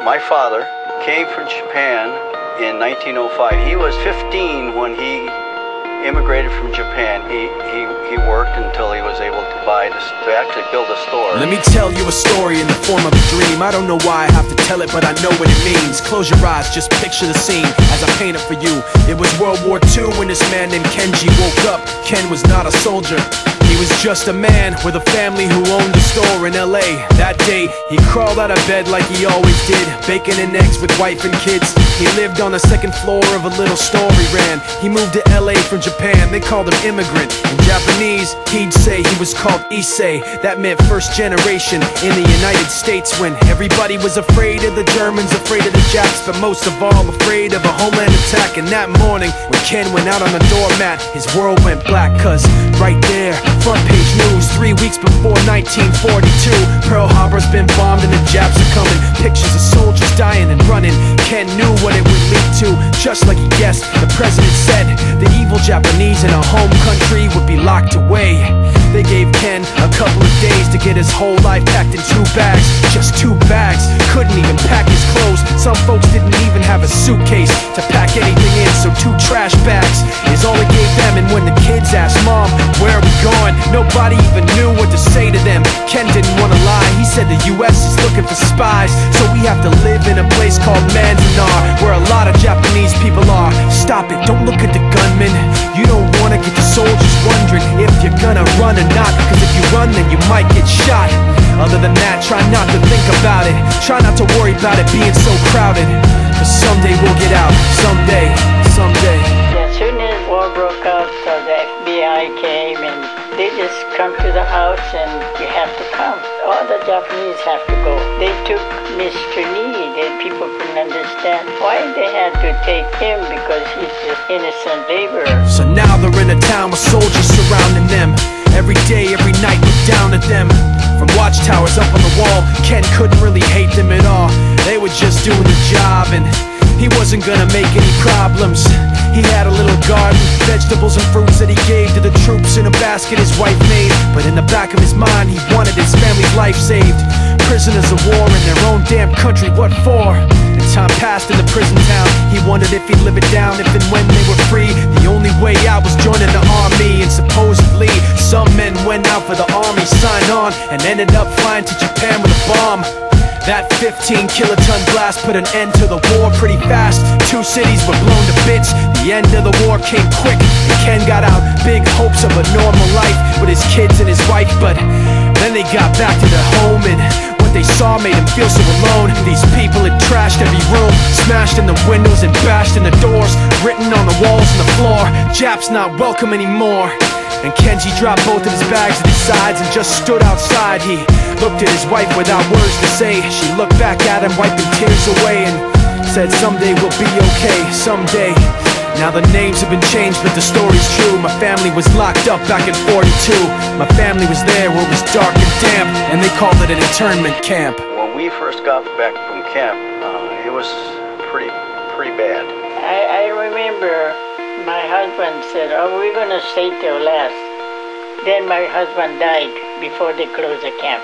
My father came from Japan in 1905. He was 15 when he immigrated from Japan. He worked until he was able to actually build a store. Let me tell you a story in the form of a dream. I don't know why I have to tell it, but I know what it means. Close your eyes, just picture the scene as I paint it for you. It was World War II when this man named Kenji woke up. Ken was not a soldier. He was just a man with a family who owned a store in LA. That day, he crawled out of bed like he always did, bacon and eggs with wife and kids. He lived on the second floor of a little store he ran. He moved to LA from Japan, they called him immigrant. In Japanese, he'd say he was called Issei. That meant first generation in the United States, when everybody was afraid of the Germans, afraid of the Japs, but most of all afraid of a homeland attack. And that morning, when Ken went out on the doormat, his world went black, cause right there, front page news, 3 weeks before 1942, Pearl Harbor's been bombed and the Japs are coming. Pictures of soldiers dying and running. Ken knew what it would lead to, just like he guessed. The president said the evil Japanese in our home country would be locked away. They gave Ken a couple of days to get his whole life packed in 2 bags. Just 2 bags, couldn't even pack his clothes. Some folks didn't even have a suitcase to pack anything in, so 2 trash bags is all he gave them. And when the kids asked, "Mom, where are we going?" nobody even knew what to say to them. Ken didn't want to lie, he said the US is looking for spies, so we have to live in a place called Manzanar, where a lot of Japanese people are. Stop it, don't look at the gunman. You don't want to get the soldiers wondering if you're gonna run or not, cause if you run then you might get shot. Other than that, try not to think about it. Try not to worry about it being so crowded, cause someday we'll get out. Someday, someday. As soon as war broke out, the FBI came and they just come to the house and you have to come. All the Japanese have to go. They took Mr. Need and people couldn't understand why they had to take him, because he's just innocent laborer. So now they're in a town with soldiers surrounding them. Every day, every night, look down at them. From watchtowers up on the wall, Ken couldn't really hate them at all. They were just doing the job and he wasn't gonna make any problems. He had a little garden, vegetables and fruits that he gave to the troops in a basket his wife made. But in the back of his mind, he wanted his family's life saved. Prisoners of war in their own damn country, what for? And time passed in the prison town. He wondered if he'd live it down if and when they were free. The only way out was joining the army, and supposedly some men went out for the army, signed on, and ended up flying to Japan with a bomb. That 15-kiloton blast put an end to the war pretty fast. 2 cities were blown to bits. The end of the war came quick, and Ken got out big hopes of a normal life with his kids and his wife. But then they got back to their home, and what they saw made him feel so alone. These people had trashed every room, smashed in the windows and bashed in the doors, written on the walls and the floor, "Japs not welcome anymore." And Kenji dropped both of his bags at his sides and just stood outside. He looked at his wife without words to say. She looked back at him, wiping tears away, and said, "Someday we'll be okay, someday." Now the names have been changed, but the story's true. My family was locked up back in '42. My family was there where it was dark and damp, and they called it an internment camp. When we first got back from camp, it was pretty bad. I remember my husband said, "Oh, we're gonna stay till last." Then my husband died before they closed the camp.